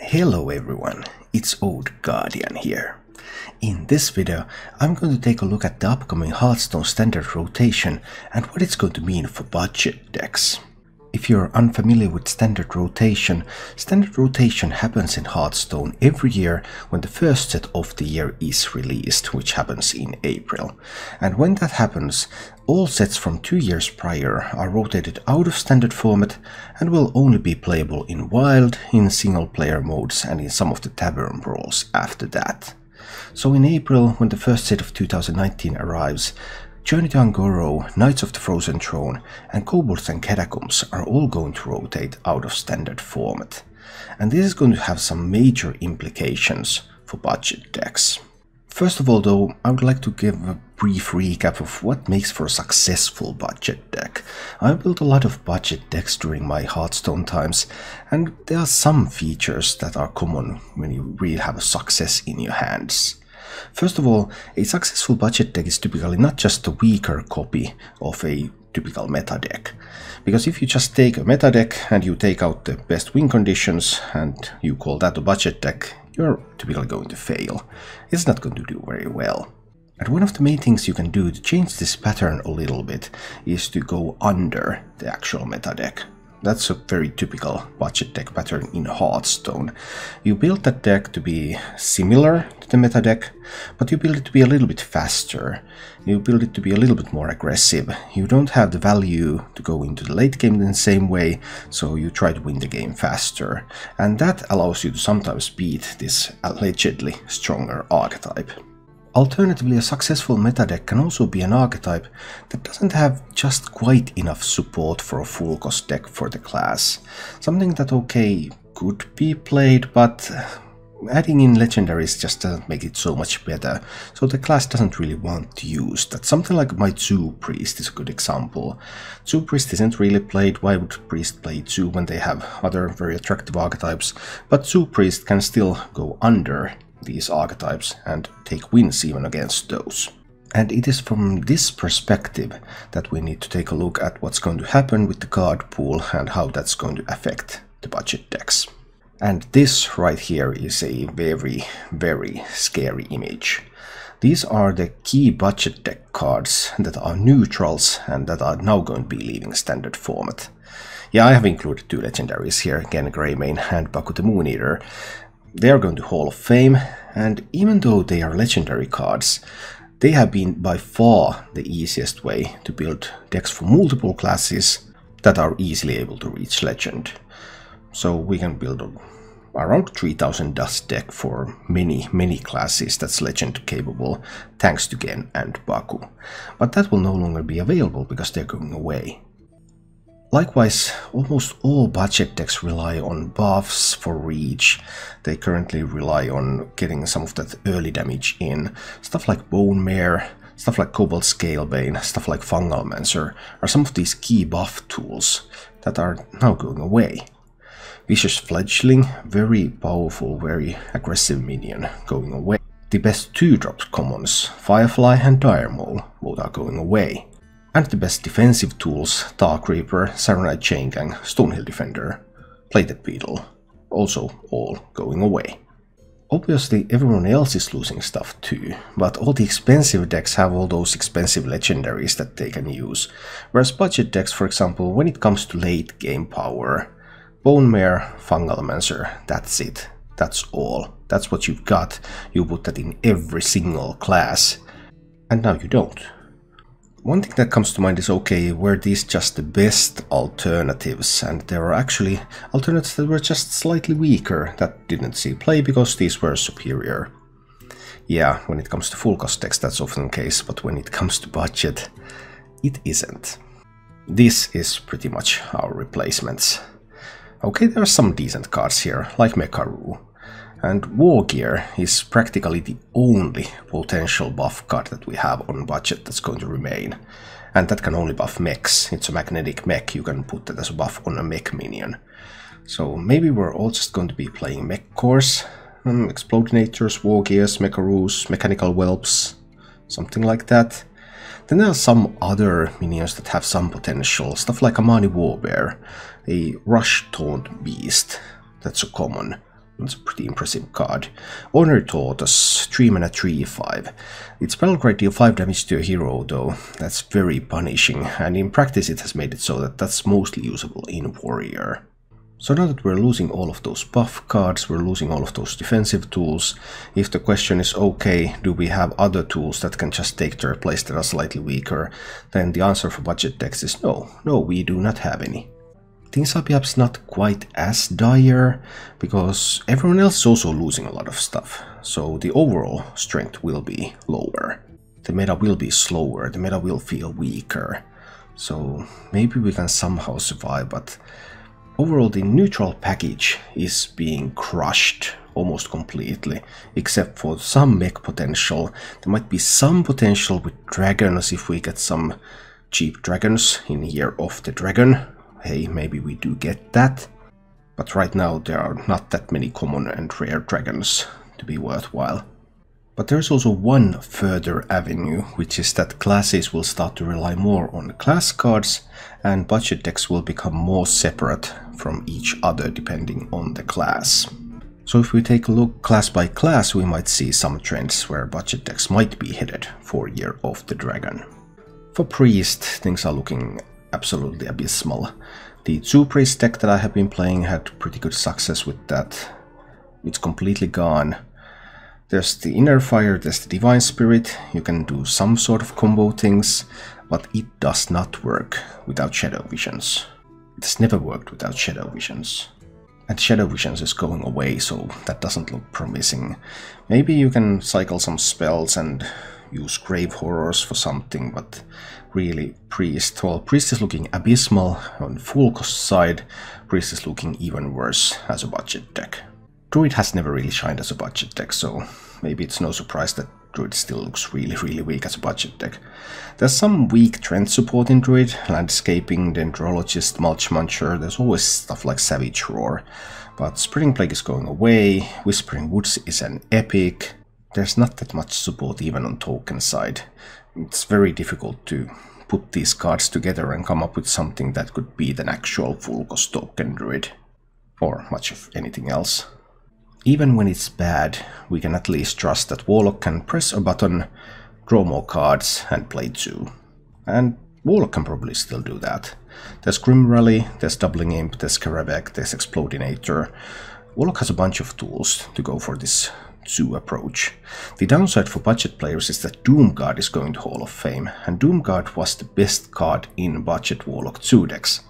Hello everyone, it's Old Guardian here. In this video, I'm going to take a look at the upcoming Hearthstone Standard rotation and what it's going to mean for budget decks. If you're unfamiliar with Standard rotation happens in Hearthstone every year when the first set of the year is released, which happens in April. And when that happens, all sets from 2 years prior are rotated out of Standard format and will only be playable in Wild, in single player modes and in some of the Tavern brawls after that. So in April, when the first set of 2019 arrives, Journey to Un'Goro, Knights of the Frozen Throne and Kobolds and Catacombs are all going to rotate out of Standard format. And this is going to have some major implications for budget decks. First of all though, I would like to give a brief recap of what makes for a successful budget deck. I built a lot of budget decks during my Hearthstone times, and there are some features that are common when you really have a success in your hands. First of all, a successful budget deck is typically not just a weaker copy of a typical meta deck. Because if you just take a meta deck and you take out the best win conditions and you call that a budget deck, you're typically going to fail. It's not going to do very well. And one of the main things you can do to change this pattern a little bit is to go under the actual meta deck. That's a very typical budget deck pattern in Hearthstone. You build that deck to be similar to the meta deck, but you build it to be a little bit faster. You build it to be a little bit more aggressive. You don't have the value to go into the late game in the same way, so you try to win the game faster. And that allows you to sometimes beat this allegedly stronger archetype. Alternatively, a successful meta deck can also be an archetype that doesn't have just quite enough support for a full cost deck for the class. Something that, okay, could be played, but adding in legendaries just doesn't make it so much better, so the class doesn't really want to use that. Something like my Zoo Priest is a good example. Zoo Priest isn't really played. Why would Priest play Zoo when they have other very attractive archetypes? But Zoo Priest can still go under these archetypes and take wins even against those. And it is from this perspective that we need to take a look at what's going to happen with the card pool and how that's going to affect the budget decks. And this right here is a very, very scary image. These are the key budget deck cards that are neutrals and that are now going to be leaving Standard format. Yeah, I have included 2 legendaries here, again Greymane and Baku the Mooneater. They are going to Hall of Fame, and even though they are legendary cards, they have been by far the easiest way to build decks for multiple classes that are easily able to reach legend. So we can build around 3000 dust deck for many classes that's legend capable, thanks to Gen and Baku. But that will no longer be available because they're going away. Likewise, almost all budget decks rely on buffs for reach. They currently rely on getting some of that early damage in. Stuff like Bone Mare, stuff like Cobalt Scalebane, stuff like Fungalmancer are some of these key buff tools that are now going away. Vicious Fledgling, very powerful, very aggressive minion, going away. The best 2-drop commons, Firefly and Dire Maul, both are going away. And the best defensive tools, Dark Reaper, Saronite Chaingang, Stonehill Defender, Plated Beetle, also all going away. Obviously everyone else is losing stuff too, but all the expensive decks have all those expensive legendaries that they can use, whereas budget decks, for example, when it comes to late game power, Bone Mare, Fungalmancer, that's it, that's all, that's what you've got, you put that in every single class, and now you don't. One thing that comes to mind is, okay, were these just the best alternatives? And there are actually alternatives that were just slightly weaker, that didn't see play because these were superior. Yeah, when it comes to full cost decks that's often the case, but when it comes to budget, it isn't. This is pretty much our replacements. Okay, there are some decent cards here, like Mekaru. And War Gear is practically the only potential buff card that we have on budget that's going to remain. And that can only buff mechs. It's a magnetic mech, you can put that as a buff on a mech minion. So maybe we're all just going to be playing mech cores. Explodinators, War Gears, Mecharoos, Mechanical Whelps, something like that. Then there are some other minions that have some potential, stuff like Amani Warbear, a Rush Taunt Beast, that's a common. It's a pretty impressive card. Honor Tortoise, 3 mana 3/5. Its battle cry deal 5 damage to a hero though. That's very punishing, and in practice it has made it so that that's mostly usable in Warrior. So now that we're losing all of those buff cards, we're losing all of those defensive tools, if the question is okay, do we have other tools that can just take their place that are slightly weaker, then the answer for budget decks is no. No, we do not have any. Things are perhaps not quite as dire, because everyone else is also losing a lot of stuff, so the overall strength will be lower. The meta will be slower, the meta will feel weaker, so maybe we can somehow survive, but overall the neutral package is being crushed almost completely, except for some mech potential. There might be some potential with dragons if we get some cheap dragons in Year of the Dragon. Hey, maybe we do get that. But right now there are not that many common and rare dragons to be worthwhile. But there's also one further avenue, which is that classes will start to rely more on class cards, and budget decks will become more separate from each other depending on the class. So if we take a look class by class, we might see some trends where budget decks might be headed for Year of the Dragon. For Priest, things are looking absolutely abysmal. The 2 Priest deck that I have been playing had pretty good success with that. It's completely gone. There's the Inner Fire, there's the Divine Spirit, you can do some sort of combo things, but it does not work without Shadow Visions. It's never worked without Shadow Visions. And Shadow Visions is going away, so that doesn't look promising. Maybe you can cycle some spells and use Grave Horrors for something, but really Priest, well, Priest is looking abysmal on full cost side, Priest is looking even worse as a budget deck. Druid has never really shined as a budget deck, so maybe it's no surprise that Druid still looks really weak as a budget deck. There's some weak trend support in Druid, Landscaping, Dendrologist, Mulch Muncher, there's always stuff like Savage Roar, but Spreading Plague is going away, Whispering Woods is an epic. There's not that much support even on token side. It's very difficult to put these cards together and come up with something that could beat an actual full cost token Druid, or much of anything else. Even when it's bad, we can at least trust that Warlock can press a button, draw more cards and play 2. And Warlock can probably still do that. There's Grim Rally, there's Doubling Imp, there's Karavek, there's Explodinator. Warlock has a bunch of tools to go for this 2 approach. The downside for budget players is that Doomguard is going to Hall of Fame, and Doomguard was the best card in budget Warlock 2 decks.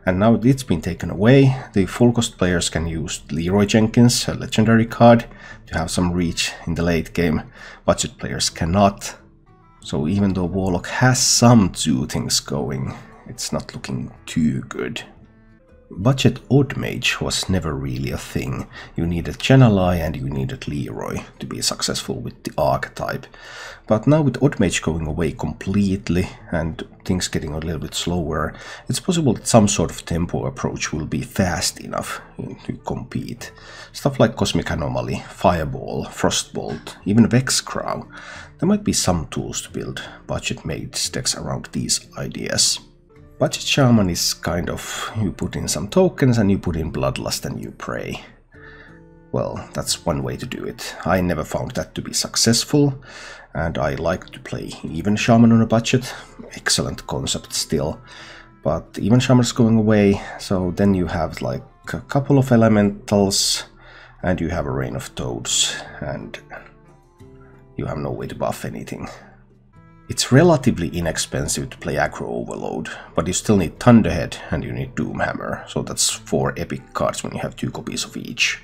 And now it's been taken away, the full cost players can use Leroy Jenkins, a legendary card, to have some reach in the late game. Budget players cannot. So even though Warlock has some 2 things going, it's not looking too good. Budget Odd Mage was never really a thing. You needed Channel and you needed Leroy to be successful with the archetype. But now with Odd Mage going away completely and things getting a little bit slower, it's possible that some sort of tempo approach will be fast enough to compete. Stuff like Cosmic Anomaly, Fireball, Frostbolt, even Vexcrow. There might be some tools to build budget mage decks around these ideas. Budget Shaman is kind of, you put in some tokens and you put in Bloodlust and you pray. Well, that's one way to do it. I never found that to be successful, and I like to play Even Shaman on a budget. Excellent concept still. But Even Shaman's going away, so then you have like a couple of elementals, and you have a Rain of Toads, and you have no way to buff anything. It's relatively inexpensive to play Aggro Overload, but you still need Thunderhead and you need Doomhammer, so that's 4 epic cards when you have 2 copies of each.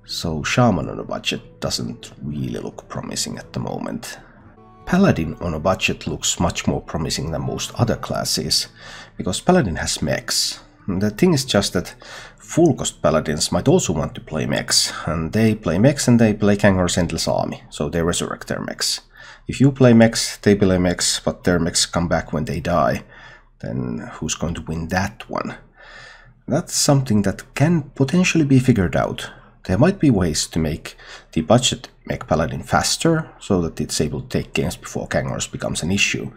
So Shaman on a budget doesn't really look promising at the moment. Paladin on a budget looks much more promising than most other classes, because Paladin has mechs. The thing is just that full cost Paladins might also want to play mechs, and they play mechs and they play Kangor's Endless Army, so they resurrect their mechs. If you play mechs, they play mechs, but their mechs come back when they die, then who's going to win that one? That's something that can potentially be figured out. There might be ways to make the budget mech Paladin faster, so that it's able to take games before Kangor's becomes an issue,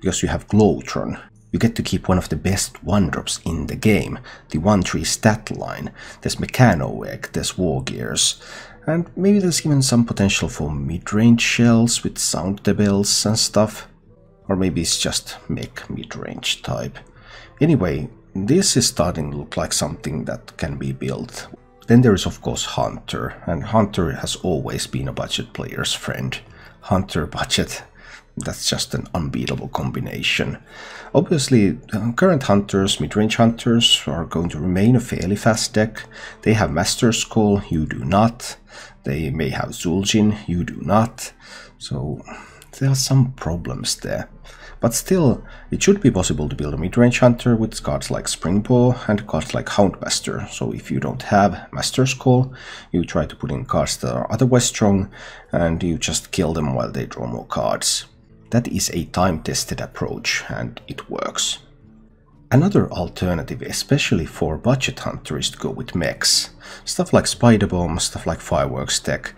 because you have Glowtron. You get to keep one of the best 1-drops in the game, the 1-3 stat line. There's Mechano Egg, there's War Gears, and maybe there's even some potential for mid-range shells with sound debels and stuff. Or maybe it's just mech mid-range type. Anyway, this is starting to look like something that can be built. Then there is of course Hunter, and Hunter has always been a budget player's friend. Hunter budget, that's just an unbeatable combination. Obviously, current Hunters, mid-range Hunters, are going to remain a fairly fast deck. They have Master's Call, you do not. They may have Zul'jin, you do not. So there are some problems there. But still, it should be possible to build a mid-range Hunter with cards like Springpaw and cards like Houndmaster. So if you don't have Master's Call, you try to put in cards that are otherwise strong, and you just kill them while they draw more cards. That is a time-tested approach, and it works. Another alternative, especially for budget Hunter, is to go with mechs. Stuff like Spider Bomb, stuff like Fireworks deck.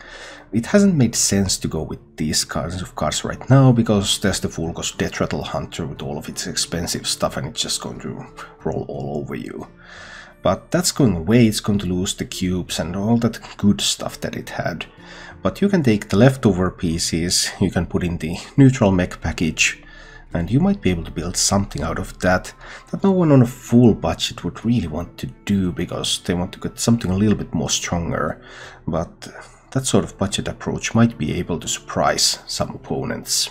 It hasn't made sense to go with these kinds of cards right now, because there's the full cost Death Rattle Hunter with all of its expensive stuff, and it's just going to roll all over you. But that's going away, it's going to lose the cubes and all that good stuff that it had. But you can take the leftover pieces, you can put in the neutral mech package, and you might be able to build something out of that no one on a full budget would really want to do, because they want to get something a little bit more stronger. But that sort of budget approach might be able to surprise some opponents.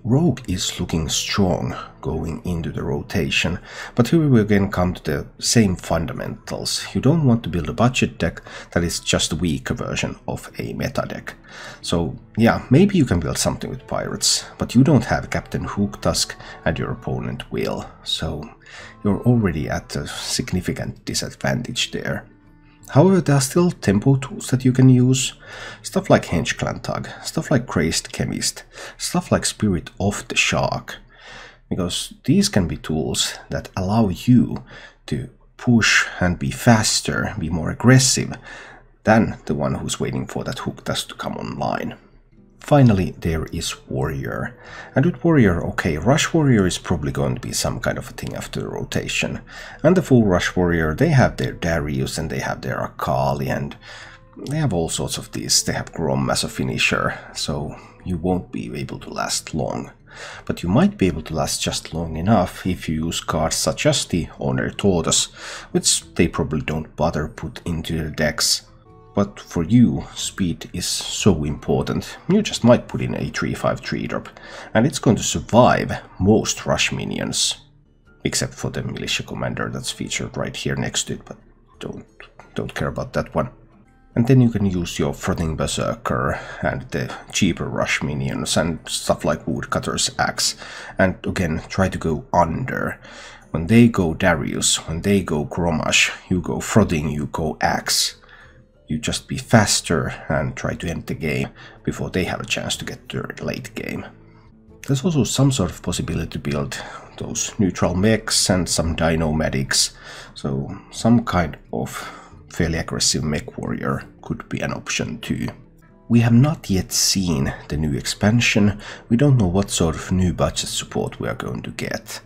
Rogue is looking strong going into the rotation, but here we again come to the same fundamentals. You don't want to build a budget deck that is just a weaker version of a meta deck. So yeah, maybe you can build something with pirates, but you don't have Captain Hooktusk and your opponent will, so you're already at a significant disadvantage there. However, there are still tempo tools that you can use, stuff like Henge Clan Tug, stuff like Crazed Chemist, stuff like Spirit of the Shark, because these can be tools that allow you to push and be faster, be more aggressive than the one who's waiting for that Hooktusk to come online. Finally, there is Warrior. And with Warrior, okay, Rush Warrior is probably going to be some kind of a thing after the rotation. And the full Rush Warrior, they have their Darius and they have their Akali and they have all sorts of these. They have Grom as a finisher, so you won't be able to last long. But you might be able to last just long enough if you use cards such as the Honor Tortoise, which they probably don't bother put into their decks. But for you, speed is so important, you just might put in a 3/5 3-drop, and it's going to survive most rush minions. Except for the Militia Commander that's featured right here next to it, but don't care about that one. And then you can use your Frothing Berserker and the cheaper rush minions and stuff like Woodcutter's Axe, and again try to go under. When they go Darius, when they go Gromash, you go Frothing, you go Axe. You just be faster and try to end the game before they have a chance to get to the late game. There's also some sort of possibility to build those neutral mechs and some dino medics, so some kind of fairly aggressive mech warrior could be an option too. We have not yet seen the new expansion, we don't know what sort of new budget support we are going to get.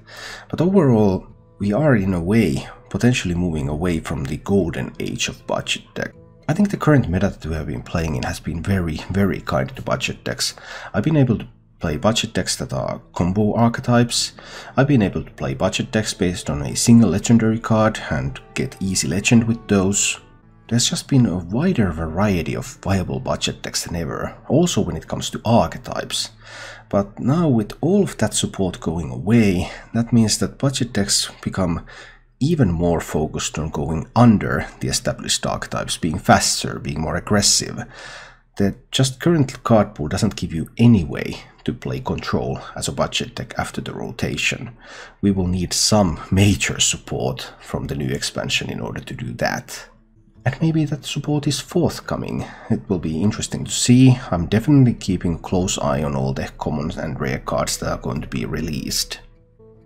But overall, we are in a way potentially moving away from the golden age of budget deck. I think the current meta that we have been playing in has been very kind to budget decks. I've been able to play budget decks that are combo archetypes. I've been able to play budget decks based on a single legendary card and get easy legend with those. There's just been a wider variety of viable budget decks than ever, also when it comes to archetypes. But now with all of that support going away, that means that budget decks become even more focused on going under the established archetypes, being faster, being more aggressive. The just current card pool doesn't give you any way to play control as a budget deck after the rotation. We will need some major support from the new expansion in order to do that. And maybe that support is forthcoming. It will be interesting to see. I'm definitely keeping a close eye on all the common and rare cards that are going to be released.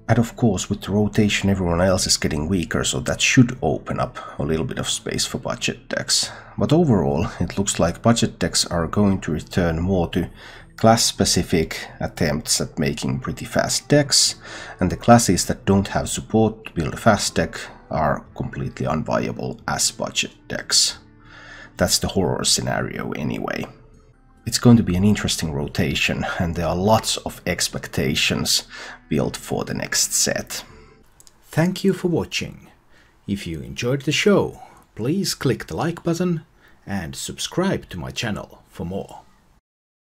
And of course, with the rotation, everyone else is getting weaker, so that should open up a little bit of space for budget decks. But overall, it looks like budget decks are going to return more to class-specific attempts at making pretty fast decks, and the classes that don't have support to build a fast deck are completely unviable as budget decks. That's the horror scenario anyway. It's going to be an interesting rotation, and there are lots of expectations built for the next set. Thank you for watching. If you enjoyed the show, please click the like button and subscribe to my channel for more.